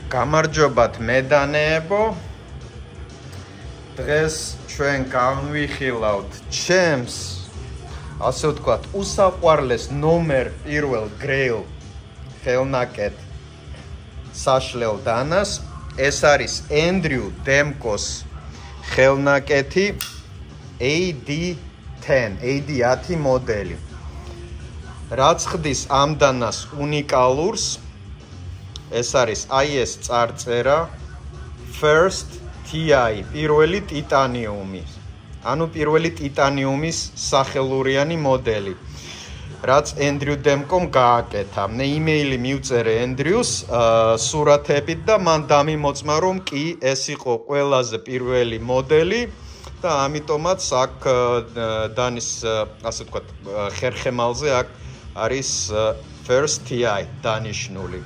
გამარჯობათ მედანეებო. დღეს ჩვენ განვიხილავთ ჩემს, ასე ვთქვათ, უსაყვარლეს ნომერ პირველ გრეილ ხელნაკეთ საშლელ დანას. ეს არის ენდრიუ დემკოს ხელნაკეთი AD10 მოდელი. რაც ხდის ამ დანას უნიკალურს, ეს არის აი ეს წარწერა First TI, პირველი ტიტანიუმი. ანუ პირველი ტიტანიუმის სახელურიანი მოდელი. რაც ენდრიუ დემკომ გააკეთა. მე იმეილი მივწერე ენდრიუს სურათებით და მან დამიმოწმა, რომ კი ეს იყო ყველაზე პირველი მოდელი და ამიტომაც აქ დანის, ასე ვთქვათ, ხერხემალზე აქ არის First TI დანიშნული.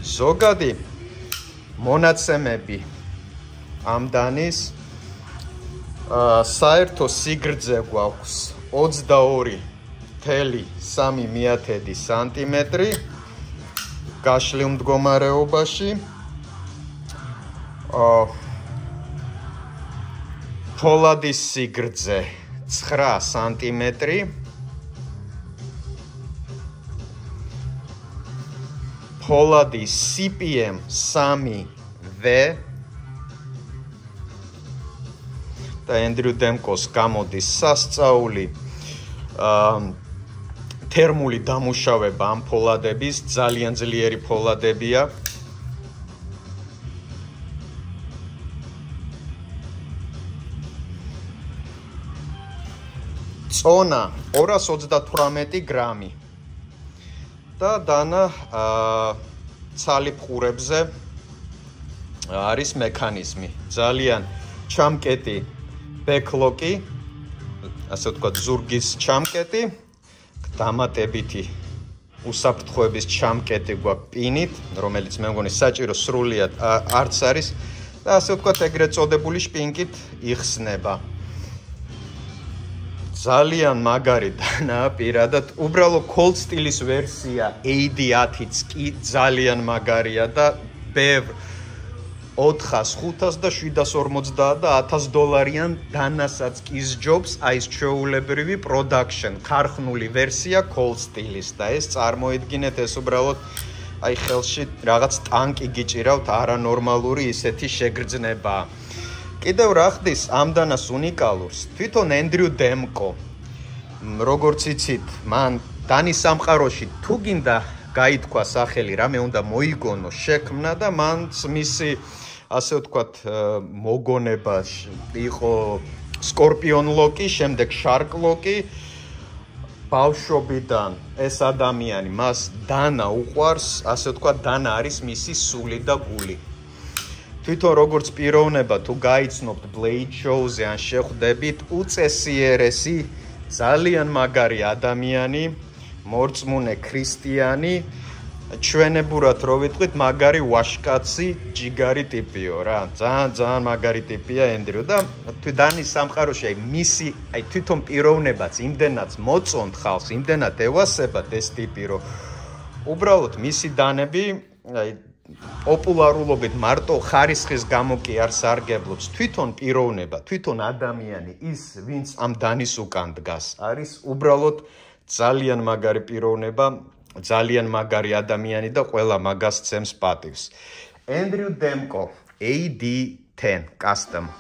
ზოგადი მონაცემები ამ დანის საერთო სიგრძე გვაქვს 22.3 სანტიმეტრი გაშლილ მდგომარეობაში. ფოლადის სიგრძე 9 სანტიმეტრი. ფოლადის CPM 3V და ენდრიუ დემკოს გამოდის სასწაული თერმული დამუშავება ამ ფოლადების, ძალიან ძლიერი ფოლადებია. წონა 228 გრამი. და დანა ცალი ფხურებზე არის მექანიზმი. ძალიან ჩამკეტი ბეკლოკი, ასე ვთქვათ, ზურგის ჩამკეტი, დამატებითი უსაფრთხოების ჩამკეტი გვაქვს პინით, რომელიც მე მგონი საჭირო სრულიად არც არის და ასე ვთქვათ, ეგრეთ წოდებული შპინკით იხსნება. ძალიან მაგარი დანაა პირადად. უბრალო cold სტილის ვერსია AD10-იც კი ძალიან მაგარია და ბევრ 400, 500 და 750 და $1000-იან დანასაც კი სჯობს აი ეს ჩვეულებრივი production ქარხნული ვერსია cold სტილის და ეს წარმოიდგინეთ, ეს უბრალოდ აი ხელში რაღაც ტანკი გიჭირავთ, არანორმალური ისეთი შეგრძნება. კიდევ რა ხდის ამ დანას უნიკალურს? თვითონ ენდრიუ დემკო, როგორც იცით, მან დანის სამყაროში თუ გინდა გაითქვა სახელი, რამე უნდა მოიგონო, შექმნა და მან მისი, ასე ვთქვათ, მოგონება იყო სკორპიონ ლოკი, შემდეგ შარკ ლოკი. ბავშვობიდან ეს ადამიანი მას დანა უყვარს, ასე ვთქვათ, დანა არის მისი სული და გული. თვითონ როგორც პიროვნება თუ გაიცნობთ Blade Show-ზე ან შეხვდებით, უწესიერესი, ძალიან მაგარი ადამიანი, მორწმუნე ქრისტიანი, ჩვენებურად რო ვიტყვით, მაგარი ვაშკაცი, ჯიგარი ტიპიო რა. ძალიან მაგარი ტიპია ენდრიუ და დანის სამყაროში აი მისი, აი თვითონ პიროვნებაც იმდენად მოწონთ ხალხს, იმდენად ევასებათ ეს ტიპი, რომ უბრალოდ მისი დანები აი პოპულარულობით მარტო ხარისხის გამო კი არ სარგებლობს. თვითონ პიროვნება, თვითონ ადამიანი, ის ვინც ამ დანის უკან დგას, არის უბრალოდ ძალიან მაგარი პიროვნება, ძალიან მაგარი ადამიანი და ყველა მაგას ცემს პატივს. ენდრიუ დემკო AD10 custom